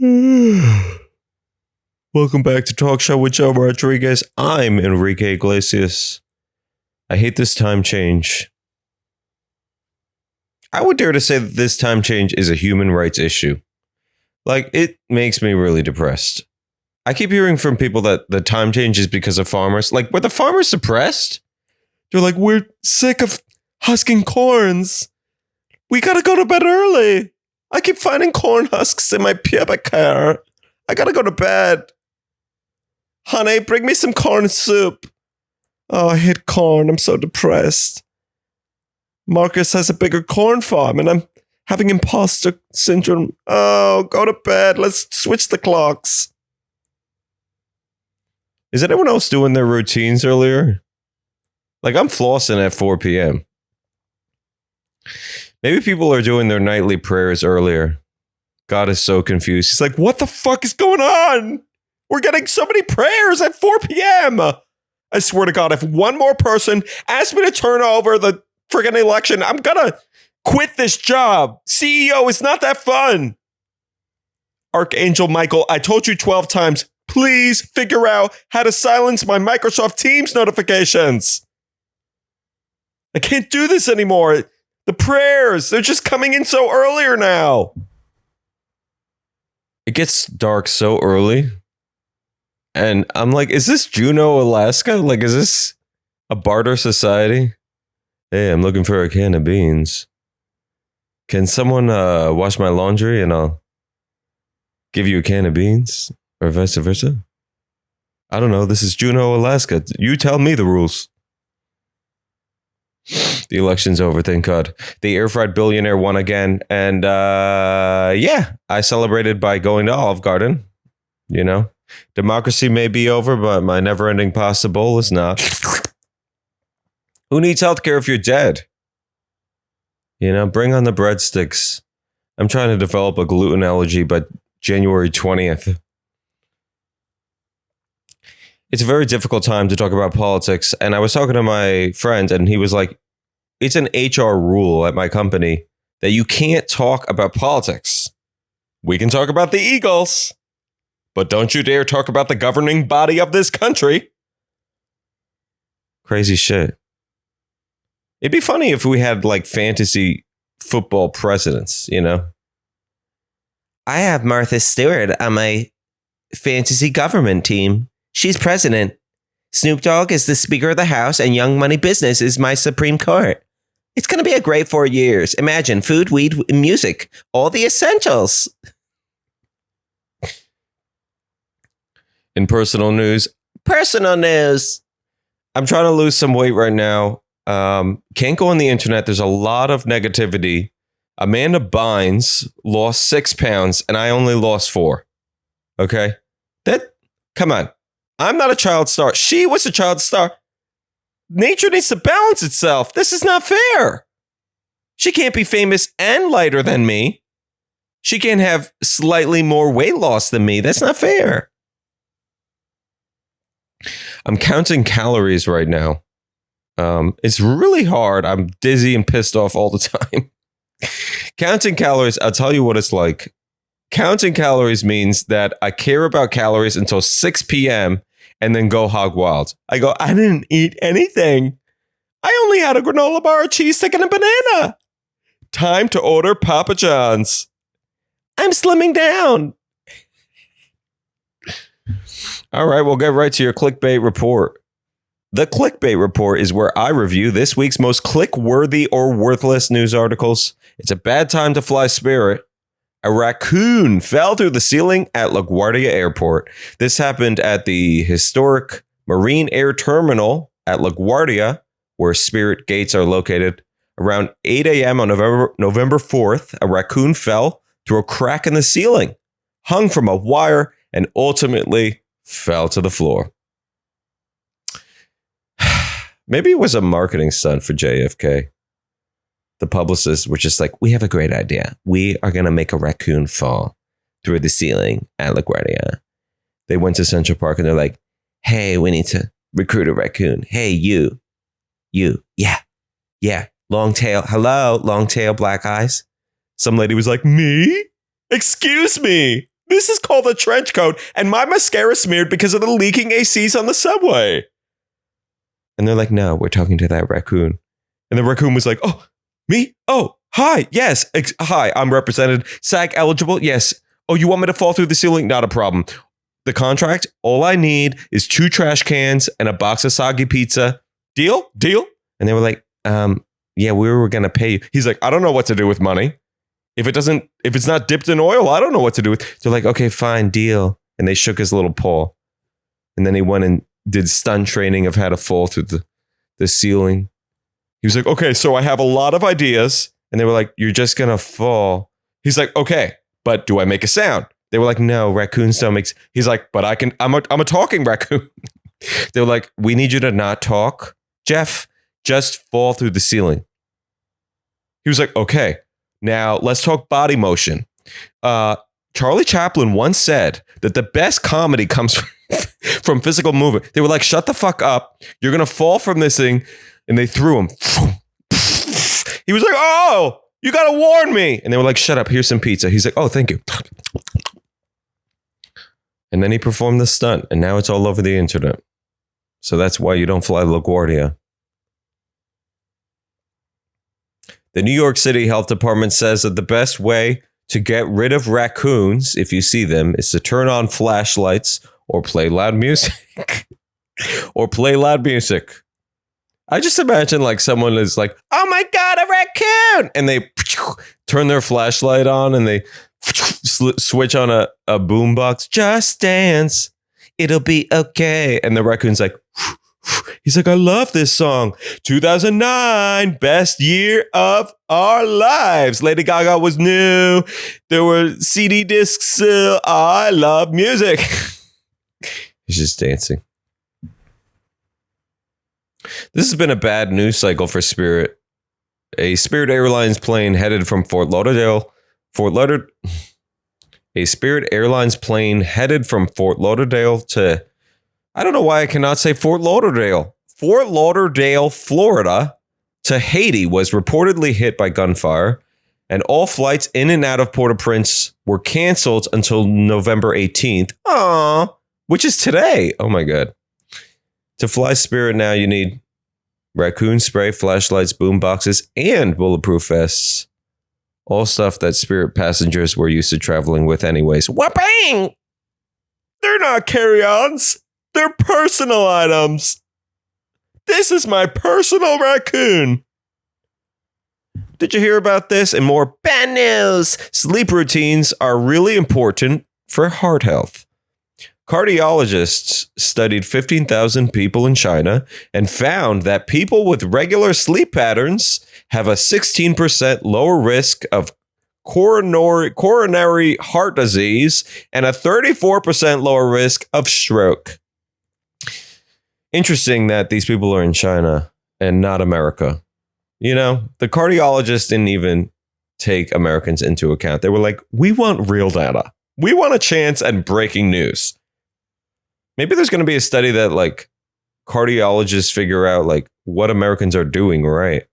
Welcome back to Talk Show with Joe Rodriguez. I'm Enrique Iglesias. I hate this time change. I would dare to say that this time change is a human rights issue. Like, it makes me really depressed. I keep hearing from people that the time change is because of farmers. Like, were the farmers suppressed? They're like, we're sick of husking corns. We gotta go to bed early. I keep finding corn husks in my pubic hair. I gotta go to bed. Honey, bring me some corn soup. Oh, I hate corn. I'm so depressed. Marcus has a bigger corn farm and I'm having imposter syndrome. Oh, go to bed. Let's switch the clocks. Is anyone else doing their routines earlier? Like, I'm flossing at 4 p.m. Maybe people are doing their nightly prayers earlier. God is so confused. He's like, what the fuck is going on? We're getting so many prayers at 4 p.m. I swear to God, if one more person asks me to turn over the friggin' election, I'm gonna quit this job. CEO is not that fun. Archangel Michael, I told you 12 times, please figure out how to silence my Microsoft Teams notifications. I can't do this anymore. The prayers, they're just coming in so earlier now. It gets dark so early. And I'm like, is this Juneau, Alaska? Like, is this a barter society? Hey, I'm looking for a can of beans. Can someone wash my laundry and I'll give you a can of beans? Or vice versa? I don't know. This is Juneau, Alaska. You tell me the rules. The election's over, thank God. The air fried billionaire won again. And yeah, I celebrated by going to Olive Garden. You know, democracy may be over, but my never ending pasta bowl is not. Who needs healthcare if you're dead? You know, bring on the breadsticks. I'm trying to develop a gluten allergy by January 20th. It's a very difficult time to talk about politics. And I was talking to my friend and he was like, it's an HR rule at my company that you can't talk about politics. We can talk about the Eagles, but don't you dare talk about the governing body of this country. Crazy shit. It'd be funny if we had like fantasy football presidents, you know? I have Martha Stewart on my fantasy government team. She's president. Snoop Dogg is the Speaker of the House, and Young Money Business is my Supreme Court. It's going to be a great 4 years. Imagine food, weed, music, all the essentials. In personal news, I'm trying to lose some weight right now. Can't go on the internet. There's a lot of negativity. Amanda Bynes lost 6 pounds, and I only lost 4. Okay? Come on. I'm not a child star. She was a child star. Nature needs to balance itself. This is not fair. She can't be famous and lighter than me. She can't have slightly more weight loss than me. That's not fair. I'm counting calories right now. It's really hard. I'm dizzy and pissed off all the time. Counting calories, I'll tell you what it's like. Counting calories means that I care about calories until 6 p.m. and then go hog wild. I go, I didn't eat anything. I only had a granola bar, a cheese stick, and a banana. Time to order Papa John's. I'm slimming down. All right, we'll get right to your clickbait report. The clickbait report is where I review this week's most click-worthy or worthless news articles. It's a bad time to fly Spirit. A raccoon fell through the ceiling at LaGuardia Airport. This happened at the historic Marine Air Terminal at LaGuardia, where Spirit gates are located. Around 8 a.m. on November 4th, a raccoon fell through a crack in the ceiling, hung from a wire, and ultimately fell to the floor. Maybe it was a marketing stunt for JFK. The publicists were just like, we have a great idea. We are going to make a raccoon fall through the ceiling at LaGuardia. They went to Central Park and they're like, hey, we need to recruit a raccoon. Hey, you. Yeah. Long tail. Hello, long tail, black eyes. Some lady was like, me? Excuse me. This is called a trench coat, and my mascara smeared because of the leaking ACs on the subway. And they're like, no, we're talking to that raccoon. And the raccoon was like, oh, me? Oh, hi. Yes. Hi, I'm represented. SAG eligible? Yes. Oh, you want me to fall through the ceiling? Not a problem. The contract, all I need is 2 trash cans and a box of soggy pizza. Deal? Deal? And they were like, yeah, we were going to pay you. He's like, I don't know what to do with money. If it's not dipped in oil, I don't know what to do with. They're like, okay, fine, deal. And they shook his little paw. And then he went and did stunt training of how to fall through the ceiling. He was like, okay, so I have a lot of ideas. And they were like, you're just going to fall. He's like, okay, but do I make a sound? They were like, no, raccoons don't make. He's like, but I'm a talking raccoon. They were like, we need you to not talk, Jeff. Just fall through the ceiling. He was like, okay, now let's talk body motion. Charlie Chaplin once said that the best comedy comes from physical movement. They were like, shut the fuck up. You're going to fall from this thing. And they threw him. He was like, oh, you got to warn me. And they were like, shut up. Here's some pizza. He's like, oh, thank you. And then he performed the stunt. And now it's all over the internet. So that's why you don't fly LaGuardia. The New York City Health Department says that the best way to get rid of raccoons, if you see them, is to turn on flashlights or play loud music. I just imagine like someone is like, oh my God, a raccoon. And they turn their flashlight on and they switch on a boombox. Just dance. It'll be okay. And the raccoon's like, he's like, I love this song. 2009, best year of our lives. Lady Gaga was new. There were CD discs. I love music. He's just dancing. This has been a bad news cycle for Spirit. A Spirit Airlines plane headed from Fort Lauderdale. A Spirit Airlines plane headed from Fort Lauderdale to, I don't know why I cannot say Fort Lauderdale. Fort Lauderdale, Florida, to Haiti was reportedly hit by gunfire, and all flights in and out of Port-au-Prince were canceled until November 18th. Aww, which is today. Oh my God. To fly Spirit now, you need raccoon spray, flashlights, boom boxes, and bulletproof vests. All stuff that Spirit passengers were used to traveling with anyways. Whooping! They're not carry-ons. They're personal items. This is my personal raccoon. Did you hear about this? And more bad news. Sleep routines are really important for heart health. Cardiologists studied 15,000 people in China and found that people with regular sleep patterns have a 16% lower risk of coronary heart disease and a 34% lower risk of stroke. Interesting that these people are in China and not America. You know, the cardiologists didn't even take Americans into account. They were like, we want real data. We want a chance at breaking news. Maybe there's going to be a study that like cardiologists figure out like what Americans are doing right.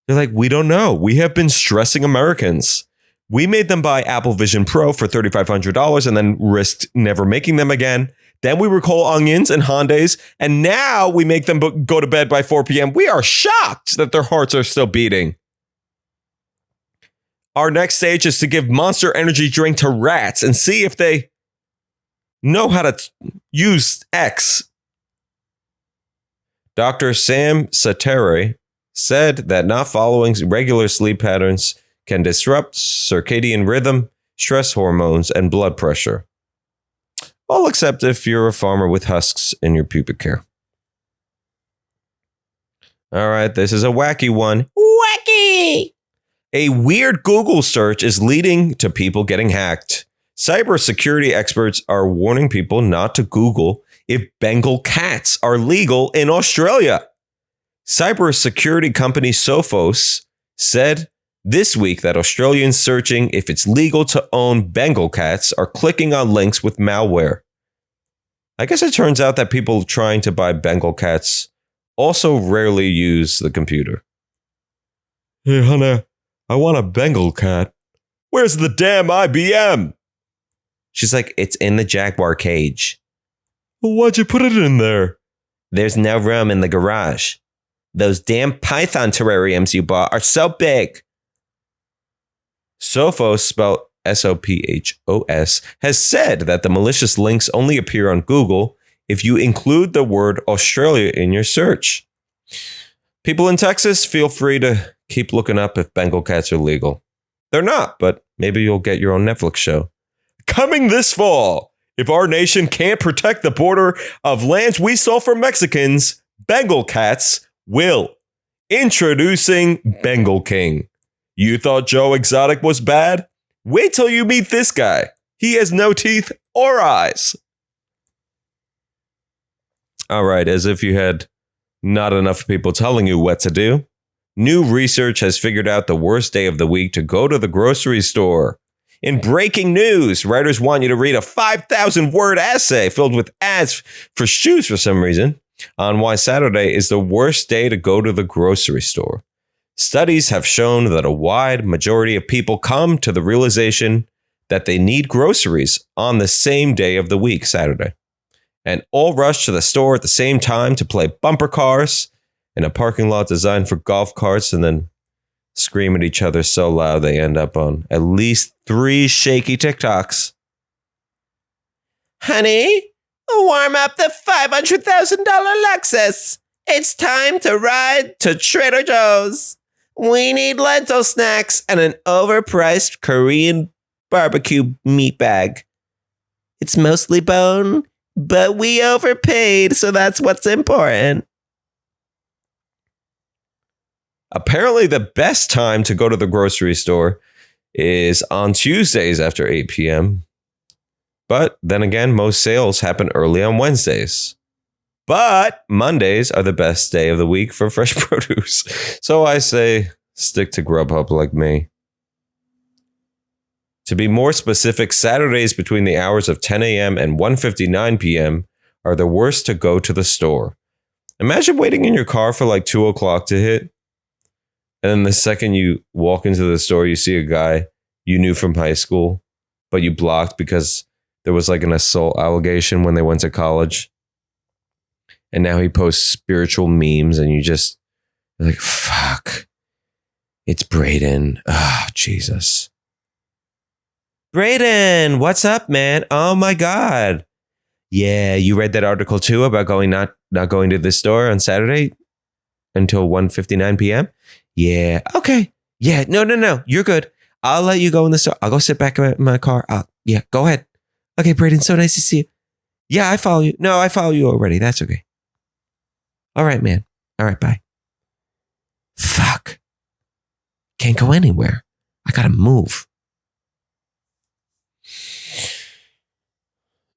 They're like, we don't know. We have been stressing Americans. We made them buy Apple Vision Pro for $3,500 and then risked never making them again. Then we recall onions and Hondas, and now we make them go to bed by 4 p.m. We are shocked that their hearts are still beating. Our next stage is to give Monster Energy drink to rats and see if they know how to use X. Dr. Sam Sattere said that not following regular sleep patterns can disrupt circadian rhythm, stress hormones, and blood pressure. All except if you're a farmer with husks in your pubic hair. All right, this is a wacky one. Wacky! A weird Google search is leading to people getting hacked. Cybersecurity experts are warning people not to Google if Bengal cats are legal in Australia. Cybersecurity company Sophos said this week that Australians searching if it's legal to own Bengal cats are clicking on links with malware. I guess it turns out that people trying to buy Bengal cats also rarely use the computer. Hey, honey, I want a Bengal cat. Where's the damn IBM? She's like, it's in the Jaguar cage. Well, why'd you put it in there? There's no room in the garage. Those damn python terrariums you bought are so big. Sophos, spelled Sophos, has said that the malicious links only appear on Google if you include the word Australia in your search. People in Texas, feel free to keep looking up if Bengal cats are legal. They're not, but maybe you'll get your own Netflix show. Coming this fall, if our nation can't protect the border of lands we stole from Mexicans, Bengal cats will. Introducing Bengal King. You thought Joe Exotic was bad? Wait till you meet this guy. He has no teeth or eyes. All right, as if you had not enough people telling you what to do, new research has figured out the worst day of the week to go to the grocery store. In breaking news, writers want you to read a 5,000-word essay filled with ads for shoes for some reason on why Saturday is the worst day to go to the grocery store. Studies have shown that a wide majority of people come to the realization that they need groceries on the same day of the week, Saturday, and all rush to the store at the same time to play bumper cars in a parking lot designed for golf carts and then scream at each other so loud they end up on at least 3 shaky TikToks. Honey, warm up the $500,000 Lexus. It's time to ride to Trader Joe's. We need lentil snacks and an overpriced Korean barbecue meat bag. It's mostly bone, but we overpaid, so that's what's important. Apparently, the best time to go to the grocery store is on Tuesdays after 8 p.m. But then again, most sales happen early on Wednesdays. But Mondays are the best day of the week for fresh produce. So I say, stick to Grubhub like me. To be more specific, Saturdays between the hours of 10 a.m. and 1:59 p.m. are the worst to go to the store. Imagine waiting in your car for like 2 o'clock to hit. And then the second you walk into the store, you see a guy you knew from high school, but you blocked because there was like an assault allegation when they went to college. And now he posts spiritual memes and you're like, fuck. It's Brayden. Oh, Jesus. Brayden, what's up, man? Oh my God. Yeah, you read that article too about not going to the store on Saturday until 1:59 p.m.? Yeah. Okay. Yeah. No. You're good. I'll let you go in the store. I'll go sit back in my car. Yeah, go ahead. Okay, Brayden, so nice to see you. Yeah, I follow you. No, I follow you already. That's okay. All right, man. All right, bye. Fuck. Can't go anywhere. I gotta move.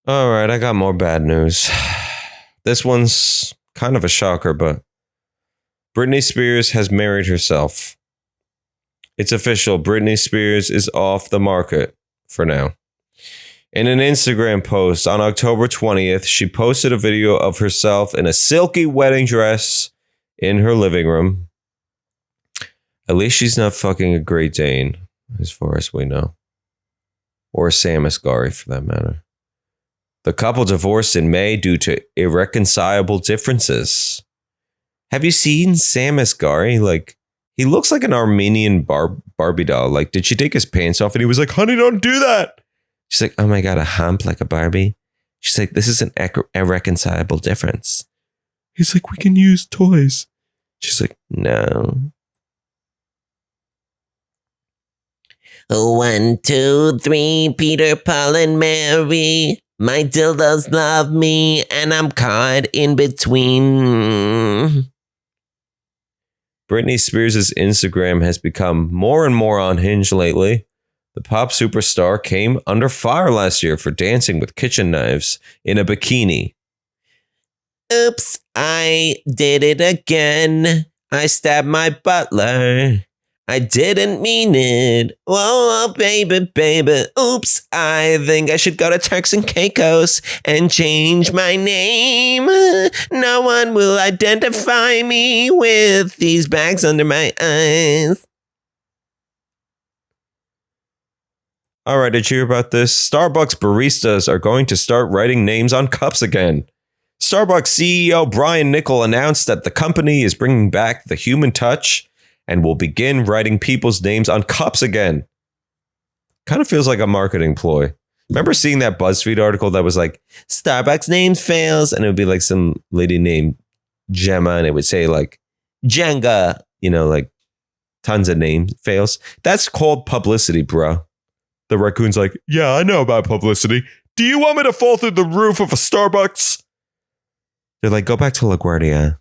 All right, I got more bad news. This one's kind of a shocker, but Britney Spears has married herself. It's official. Britney Spears is off the market for now. In an Instagram post on October 20th, she posted a video of herself in a silky wedding dress in her living room. At least she's not fucking a Great Dane, as far as we know. Or a Sam Asghari, for that matter. The couple divorced in May due to irreconcilable differences. Have you seen Sam Asghari? Like, he looks like an Armenian Barbie doll. Like, did she take his pants off? And he was like, honey, don't do that. She's like, oh my God, a hump like a Barbie. She's like, this is an irreconcilable difference. He's like, we can use toys. She's like, no. 1, 2, 3, Peter, Paul, and Mary. My dildos love me, and I'm caught in between. Britney Spears' Instagram has become more and more unhinged lately. The pop superstar came under fire last year for dancing with kitchen knives in a bikini. Oops, I did it again. I stabbed my butler. I didn't mean it. Oh, baby. Oops, I think I should go to Turks and Caicos and change my name. No one will identify me with these bags under my eyes. All right, did you hear about this? Starbucks baristas are going to start writing names on cups again. Starbucks CEO Brian Niccol announced that the company is bringing back the human touch and will begin writing people's names on cups again. Kind of feels like a marketing ploy. Remember seeing that BuzzFeed article that was like, Starbucks name fails? And it would be like some lady named Gemma, and it would say like, Jenga, like tons of name fails. That's called publicity, bro. The raccoon's like, yeah, I know about publicity. Do you want me to fall through the roof of a Starbucks? They're like, go back to LaGuardia.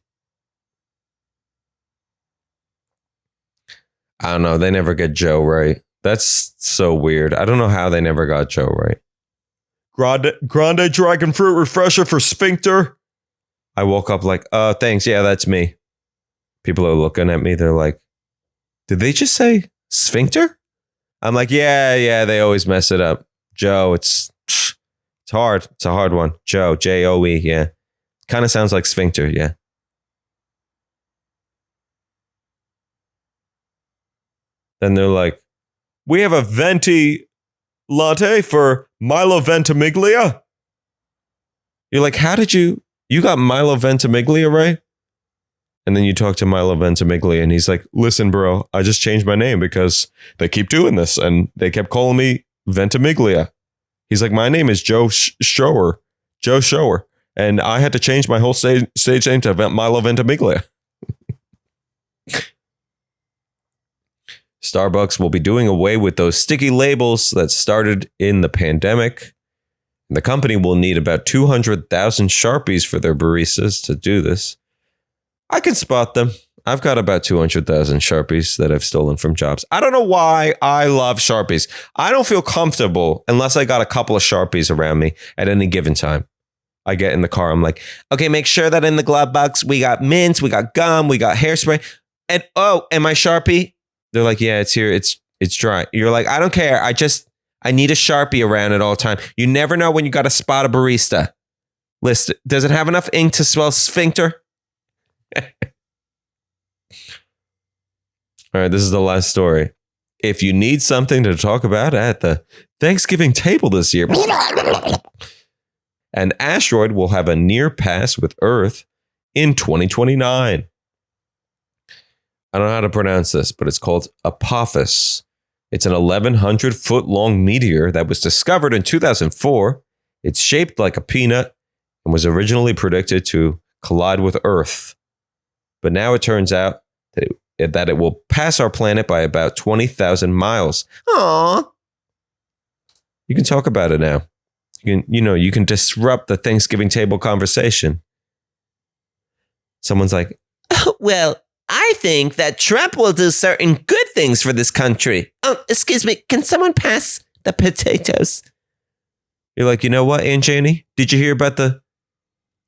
I don't know. They never get Joe right. That's so weird. I don't know how they never got Joe right. Grande dragon fruit refresher for sphincter. I woke up like, thanks. Yeah, that's me. People are looking at me. They're like, did they just say sphincter? I'm like, yeah, they always mess it up. Joe, it's hard. It's a hard one. Joe, Joe, yeah. Kind of sounds like sphincter, yeah. Then they're like, we have a venti latte for Milo Ventimiglia. You're like, how did you got Milo Ventimiglia right? And then you talk to Milo Ventimiglia and he's like, listen, bro, I just changed my name because they keep doing this and they kept calling me Ventimiglia. He's like, my name is Joe Shower. And I had to change my whole stage name to Milo Ventimiglia. Starbucks will be doing away with those sticky labels that started in the pandemic. The company will need about 200,000 Sharpies for their baristas to do this. I can spot them. I've got about 200,000 Sharpies that I've stolen from jobs. I don't know why I love Sharpies. I don't feel comfortable unless I got a couple of Sharpies around me at any given time. I get in the car. I'm like, okay, make sure that in the glove box, we got mints, we got gum, we got hairspray. And my Sharpie? They're like, yeah, it's here. It's dry. You're like, I don't care. I need a Sharpie around at all time. You never know when you got to spot a barista. List. Does it have enough ink to spell sphincter? All right, this is the last story. If you need something to talk about at the Thanksgiving table this year, an asteroid will have a near pass with Earth in 2029. I don't know how to pronounce this, but it's called Apophis. It's an 1,100-foot long meteor that was discovered in 2004. It's shaped like a peanut and was originally predicted to collide with Earth. But now it turns out that it will pass our planet by about 20,000 miles. Aww. You can talk about it now. You can disrupt the Thanksgiving table conversation. Someone's like, well, I think that Trump will do certain good things for this country. Oh, excuse me. Can someone pass the potatoes? You're like, you know what, Aunt Janie? Did you hear about the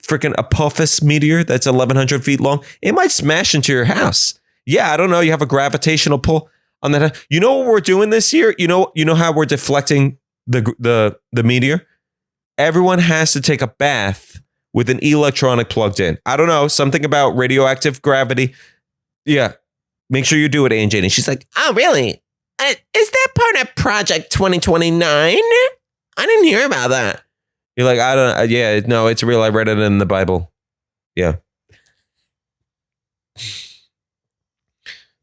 freaking Apophis meteor that's 1,100 feet long? It might smash into your house. Yeah, I don't know. You have a gravitational pull on that. You know what we're doing this year? You know how we're deflecting the meteor? Everyone has to take a bath with an electronic plugged in. I don't know. Something about radioactive gravity. Yeah. Make sure you do it, Aunt Janie. She's like, oh, really? Is that part of Project 2029? I didn't hear about that. You're like, I don't, yeah, no, it's real. I read it in the Bible. Yeah.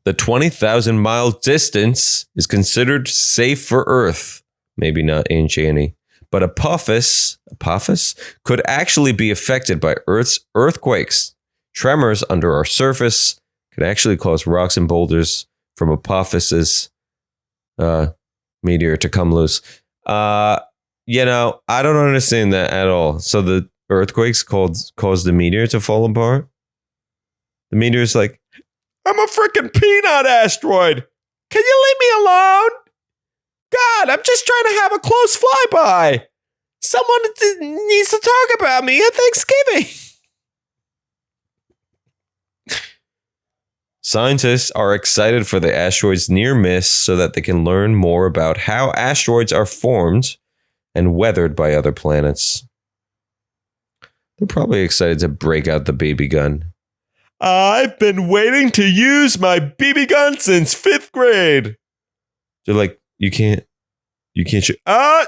The 20,000 mile distance is considered safe for Earth. Maybe not, Aunt Janie. But Apophis could actually be affected by Earth's earthquakes. Tremors under our surface could actually cause rocks and boulders from Apophis's meteor to come loose. I don't understand that at all. So the earthquakes caused the meteor to fall apart? The meteor's like, I'm a freaking peanut asteroid. Can you leave me alone? God, I'm just trying to have a close flyby. Someone needs to talk about me at Thanksgiving. Scientists are excited for the asteroid's near miss so that they can learn more about how asteroids are formed and weathered by other planets. They're probably excited to break out the BB gun. I've been waiting to use my BB gun since 5th grade. They're like, you can't You can't shoot. I'm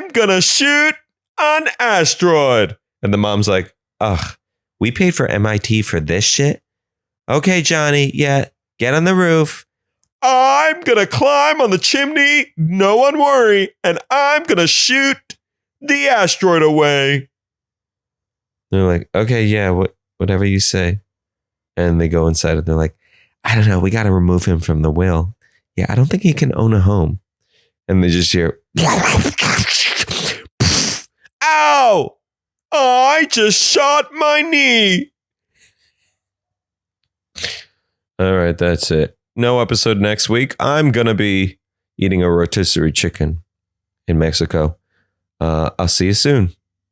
gonna shoot an asteroid. And the mom's like, ugh, we paid for MIT for this shit? Okay, Johnny, yeah, get on the roof. I'm gonna climb on the chimney, no one worry, and I'm gonna shoot the asteroid away. They're like, okay, yeah, whatever you say. And they go inside and they're like, I don't know, we gotta remove him from the will. Yeah, I don't think he can own a home. And they just hear, ow! I just shot my knee. All right, that's it. No episode next week. I'm going to be eating a rotisserie chicken in Mexico. I'll see you soon.